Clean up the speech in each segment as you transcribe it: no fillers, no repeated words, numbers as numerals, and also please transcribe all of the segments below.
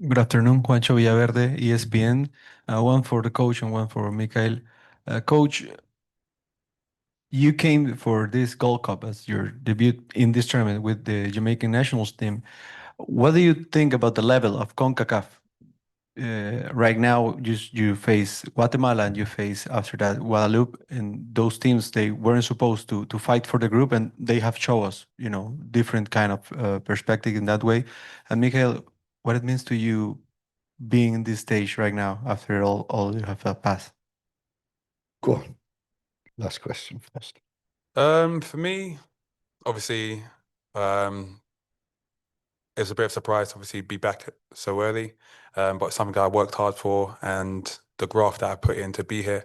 Good afternoon, Juancho Villaverde, ESPN. One for the coach and one for Mikhail. Coach, you came for this Gold Cup as your debut in this tournament with the Jamaican nationals team. What do you think about the level of CONCACAF? Right now, you face Guatemala and you face after that Guadeloupe, and those teams they weren't supposed to fight for the group, and they have shown us, different kind of perspective in that way. And Mikhail, what it means to you being in this stage right now after all you have passed? Go on. Last question first. For me, obviously, um, it was a bit of a surprise to obviously be back so early, but it's something I worked hard for and the graft that I put in to be here.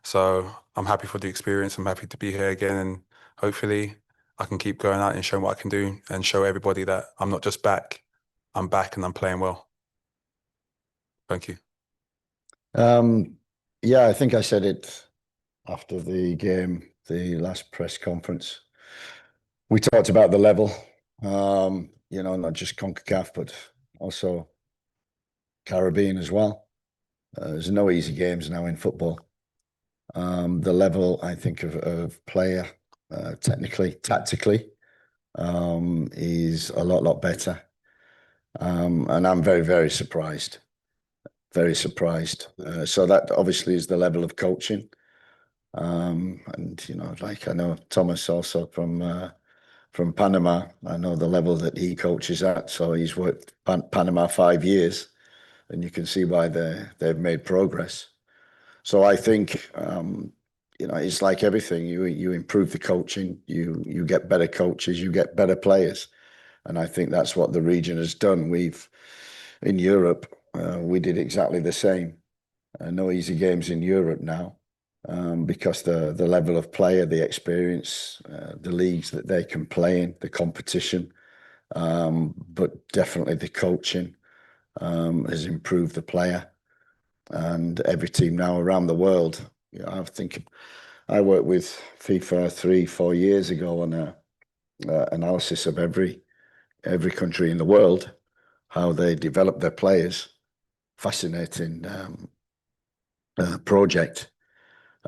So I'm happy for the experience. I'm happy to be here again, and hopefully I can keep going out and showing what I can do and show everybody that I'm not just back, I'm back and I'm playing well. Thank you. Yeah, I think I said it after the game, the last press conference. We talked about the level, not just CONCACAF, but also Caribbean as well. There's no easy games now in football. The level, I think, of player, technically, tactically, is a lot better. And I'm very, very surprised. Very surprised. So that obviously is the level of coaching. And like I know Thomas also from Panama. I know the level that he coaches at. So he's worked Panama 5 years, and you can see why they've made progress. So I think it's like everything. You improve the coaching, you get better coaches, you get better players, and I think that's what the region has done. In Europe, we did exactly the same. No easy games in Europe now. Because the level of player, the experience, the leagues that they can play in, the competition, but definitely the coaching has improved the player. And every team now around the world, I think I worked with FIFA 3-4 years ago on a analysis of every country in the world, how they develop their players. Fascinating project.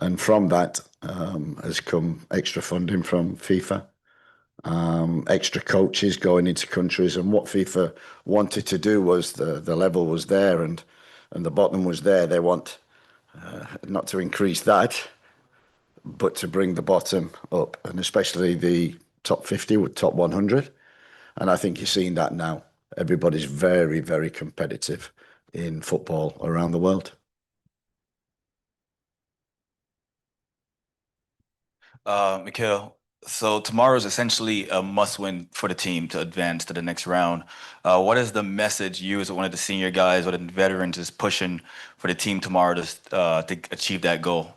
And from that has come extra funding from FIFA, extra coaches going into countries. And what FIFA wanted to do was the level was there and the bottom was there. They want not to increase that, but to bring the bottom up, and especially the top 50 with top 100. And I think you're seeing that now. Everybody's very, very competitive in football around the world. Mikhail, so tomorrow is essentially a must-win for the team to advance to the next round. What is the message you, as one of the senior guys or the veterans, is pushing for the team tomorrow to achieve that goal?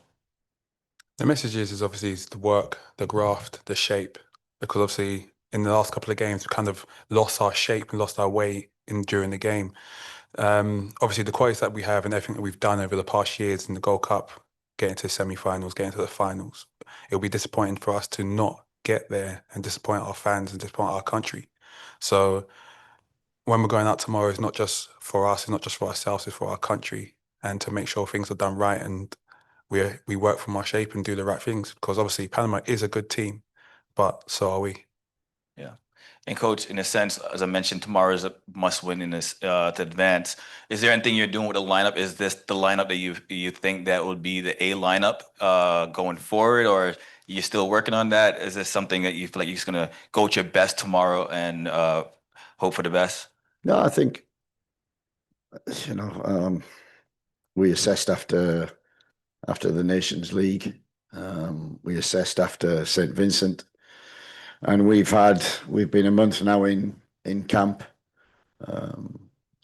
The message is obviously the work, the graft, the shape, because obviously in the last couple of games we kind of lost our shape and lost our way during the game. Obviously the qualities that we have and everything that we've done over the past years in the Gold Cup, getting to semi-finals, getting to the finals, it'll be disappointing for us to not get there and disappoint our fans and disappoint our country. So when we're going out tomorrow, it's not just for us, it's not just for ourselves, it's for our country, and to make sure things are done right and we work from our shape and do the right things, because obviously Panama is a good team, but so are we. Yeah. And coach, in a sense, as I mentioned, tomorrow is a must win in this to advance. Is there anything you're doing with the lineup? Is this the lineup that you think that would be the A lineup going forward, or you still working on that? Is this something that you feel like you're just gonna go with your best tomorrow and hope for the best? No, I think we assessed after the Nations League. We assessed after St. Vincent, and we've been a month now in camp, a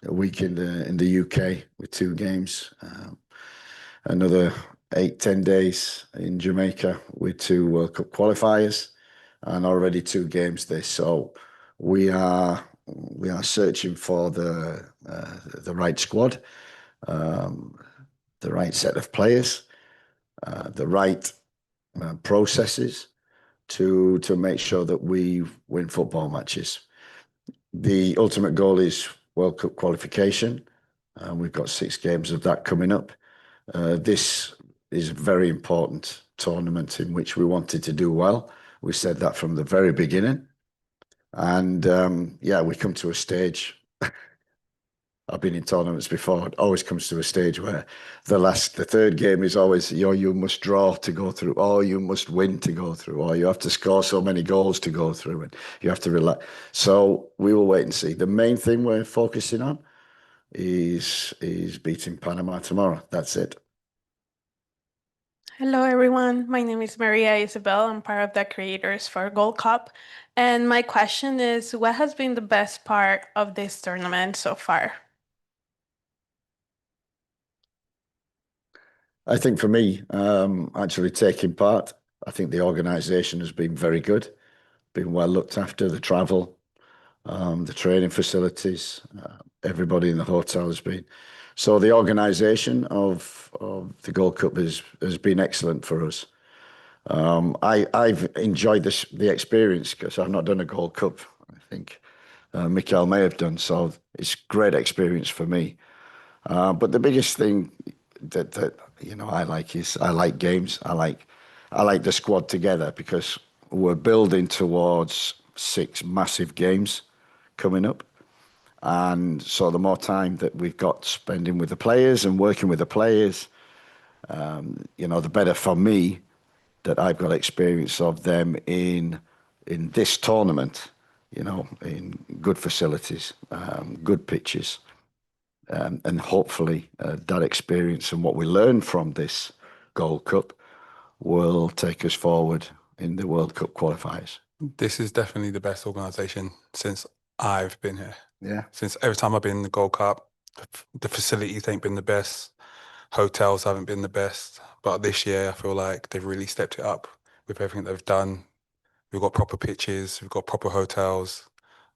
week in the UK with 2 games, another 8-10 days in Jamaica with 2 World Cup qualifiers, and already 2 games this. So we are searching for the right squad, the right set of players, the right processes to make sure that we win football matches. The ultimate goal is World Cup qualification. We've got 6 games of that coming up. This is a very important tournament in which we wanted to do well. We said that from the very beginning. And yeah, we come to a stage. I've been in tournaments before. It always comes to a stage where the third game is always, you must draw to go through, or you must win to go through, or you have to score so many goals to go through, and you have to relax. So we will wait and see. The main thing we're focusing on is beating Panama tomorrow. That's it. Hello, everyone. My name is Maria Isabel. I'm part of the creators for Gold Cup. And my question is, what has been the best part of this tournament so far? I think for me, actually taking part, I think the organisation has been very good, been well looked after, the travel, the training facilities, everybody in the hotel has been. So the organisation of the Gold Cup has been excellent for us. I've enjoyed the experience because I've not done a Gold Cup. I think Mikael may have done, so it's great experience for me. But the biggest thing that I like is I like games. I like the squad together because we're building towards 6 massive games coming up. And so the more time that we've got spending with the players and working with the players, the better for me that I've got experience of them in this tournament, in good facilities, good pitches. And hopefully that experience and what we learn from this Gold Cup will take us forward in the World Cup qualifiers. This is definitely the best organisation since I've been here. Yeah. Since every time I've been in the Gold Cup, the facilities ain't been the best, hotels haven't been the best, but this year I feel like they've really stepped it up with everything they've done. We've got proper pitches, we've got proper hotels.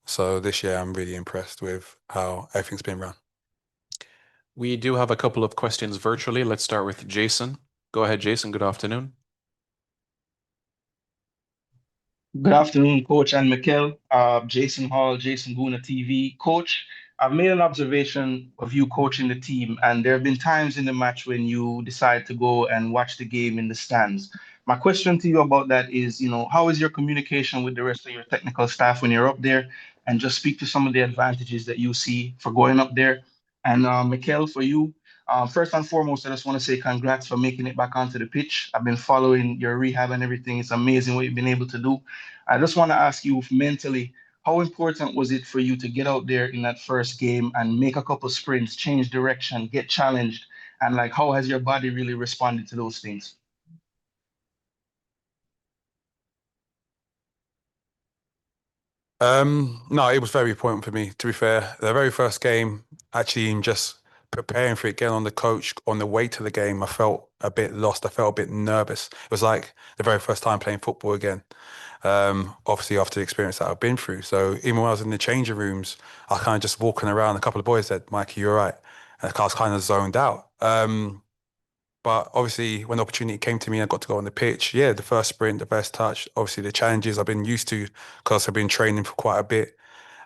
So this year I'm really impressed with how everything's been run. We do have a couple of questions virtually. Let's start with Jason. Go ahead, Jason. Good afternoon. Good afternoon, Coach and Mikel. Jason Hall, Jason Guna TV. Coach, I've made an observation of you coaching the team, and there have been times in the match when you decide to go and watch the game in the stands. My question to you about that is, how is your communication with the rest of your technical staff when you're up there? And just speak to some of the advantages that you see for going up there. And Mikel, for you, first and foremost, I just want to say congrats for making it back onto the pitch. I've been following your rehab and everything. It's amazing what you've been able to do. I just want to ask you mentally, how important was it for you to get out there in that first game and make a couple sprints, change direction, get challenged? And how has your body really responded to those things? No, it was very important for me, to be fair. The very first game, actually in just preparing for it, getting on the coach on the way to the game, I felt a bit lost. I felt a bit nervous. It was like the very first time playing football again. Obviously after the experience that I've been through. So even when I was in the changing rooms, I kind of just walking around, a couple of boys said, "Mikey, you're right." And I was kind of zoned out. But obviously when the opportunity came to me, I got to go on the pitch. Yeah, the first sprint, the first touch, obviously the challenges I've been used to because I've been training for quite a bit.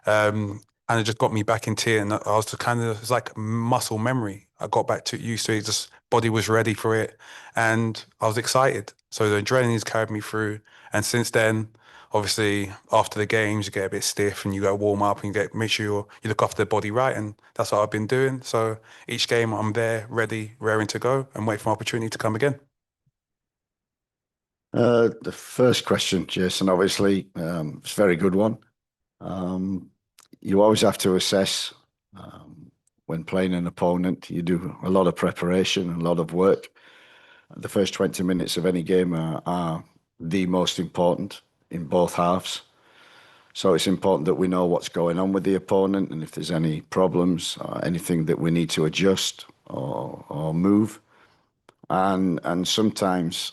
And it just got me back into it. And I was it's like muscle memory. I got back to used to it, just body was ready for it. And I was excited. So the adrenaline's carried me through. And since then, obviously after the games, you get a bit stiff and you go warm up and make sure you look after the body right. And that's what I've been doing. So each game I'm there, ready, raring to go and wait for an opportunity to come again. The first question, Jason, obviously, it's a very good one. You always have to assess when playing an opponent. You do a lot of preparation, a lot of work. The first 20 minutes of any game are the most important in both halves. So it's important that we know what's going on with the opponent and if there's any problems or anything that we need to adjust or move. And sometimes,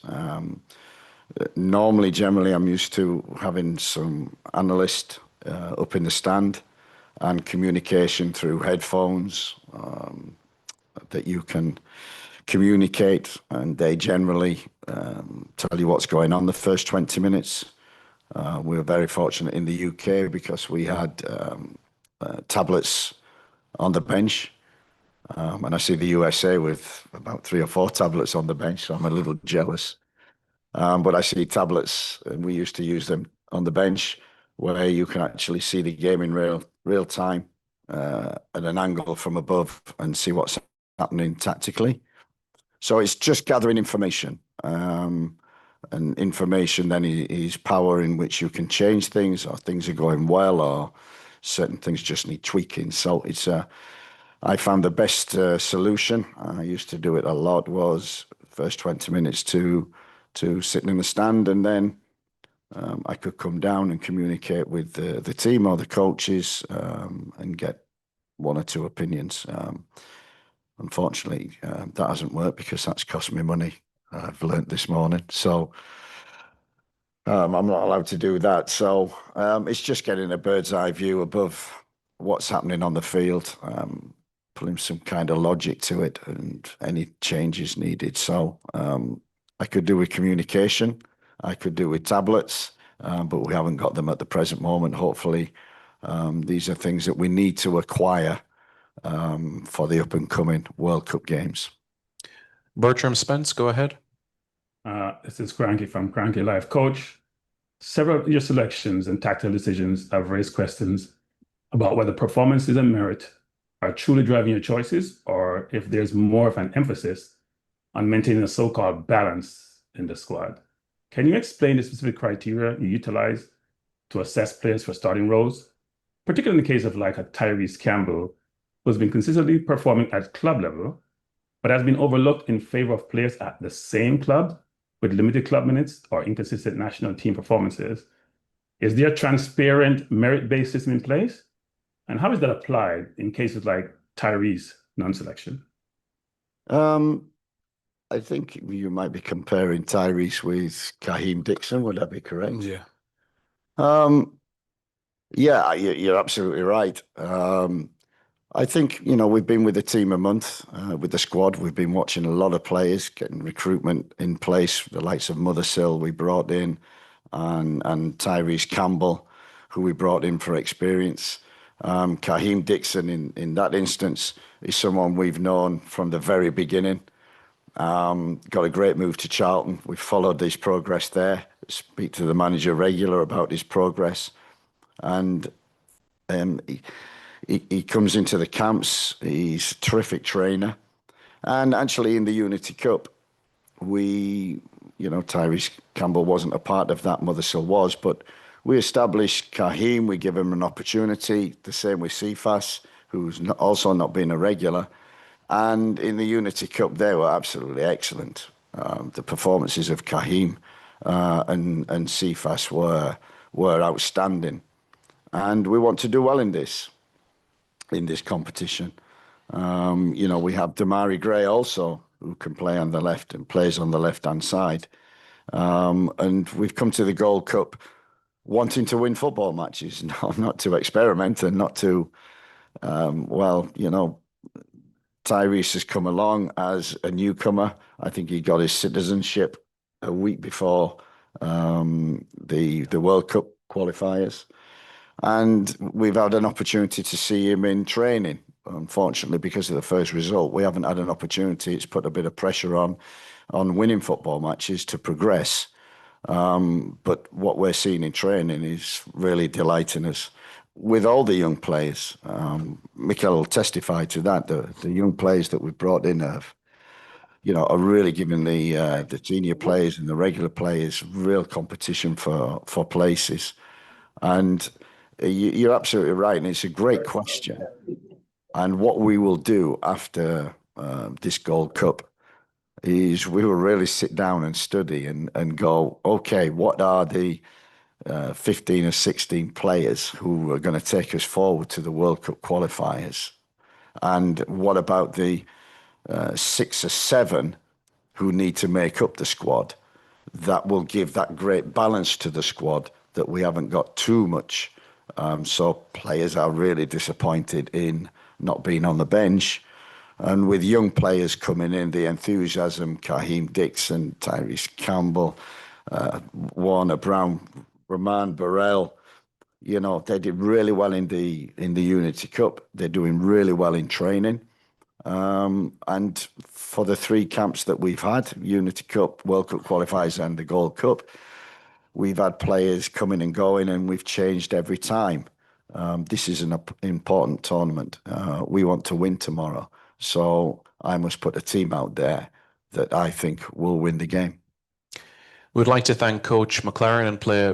generally, I'm used to having some analyst up in the stand and communication through headphones that you can communicate, and they generally tell you what's going on the first 20 minutes. We were very fortunate in the UK because we had tablets on the bench. And I see the USA with about 3 or 4 tablets on the bench, so I'm a little jealous. But I see tablets, and we used to use them on the bench, where you can actually see the game in real time at an angle from above and see what's happening tactically. So it's just gathering information. And information then is power in which you can change things, or things are going well, or certain things just need tweaking. So I found the best solution. I used to do it a lot, was first 20 minutes to sitting in the stand, and then I could come down and communicate with the team or the coaches and get 1 or 2 opinions. Unfortunately, that hasn't worked because that's cost me money. I've learnt this morning. So I'm not allowed to do that. So it's just getting a bird's eye view above what's happening on the field, putting some kind of logic to it and any changes needed. So I could do with communication. I could do with tablets, but we haven't got them at the present moment. Hopefully, these are things that we need to acquire for the up-and-coming World Cup games. Bertram Spence, go ahead. This is Cranky from Cranky Life. Coach, several of your selections and tactical decisions have raised questions about whether performances and merit are truly driving your choices, or if there's more of an emphasis on maintaining a so-called balance in the squad. Can you explain the specific criteria you utilize to assess players for starting roles, particularly in the case of like a Tyrese Campbell, who's been consistently performing at club level, but has been overlooked in favor of players at the same club with limited club minutes or inconsistent national team performances? Is there a transparent merit-based system in place? And how is that applied in cases like Tyrese non-selection? I think you might be comparing Tyrese with Kaheem Dixon. Would that be correct? Yeah. Yeah, you're absolutely right. I think, we've been with the team a month, with the squad. We've been watching a lot of players, getting recruitment in place. The likes of Mothersill we brought in, and Tyrese Campbell, who we brought in for experience. Kaheem Dixon, in that instance, is someone we've known from the very beginning. Got a great move to Charlton. We followed his progress there. Speak to the manager regular about his progress, and he comes into the camps. He's a terrific trainer, and actually in the Unity Cup, Tyrese Campbell wasn't a part of that. Mothersill was, but we established Kaheem. We give him an opportunity. The same with Cephas, who's also not been a regular. And in the Unity Cup, they were absolutely excellent. The performances of Kaheem and Cephas were outstanding. And we want to do well in this competition. We have Damari Gray also, who can play on the left and plays on the left-hand side. And we've come to the Gold Cup wanting to win football matches, not to experiment and not to, Tyrese has come along as a newcomer. I think he got his citizenship a week before the World Cup qualifiers. And we've had an opportunity to see him in training. Unfortunately, because of the first result, we haven't had an opportunity. It's put a bit of pressure on winning football matches to progress. But what we're seeing in training is really delighting us. With all the young players, Mikel will testify to that. The young players that we've brought in are really giving the senior players and the regular players real competition for places. And you're absolutely right, and it's a great question. And what we will do after this Gold Cup is we will really sit down and study and go, okay, what are the 15 or 16 players who are going to take us forward to the World Cup qualifiers? And what about the 6 or 7 who need to make up the squad? That will give that great balance to the squad that we haven't got too much. So players are really disappointed in not being on the bench. And with young players coming in, the enthusiasm, Kaheem Dixon, Tyrese Campbell, Warner Brown, Roman Burrell, You know, they did really well in the Unity Cup. They're doing really well in training. And for the 3 camps that we've had, Unity Cup, World Cup qualifiers, and the Gold Cup, we've had players coming and going, and we've changed every time. This is an important tournament. We want to win tomorrow. So I must put a team out there that I think will win the game. We'd like to thank Coach Mclaren and player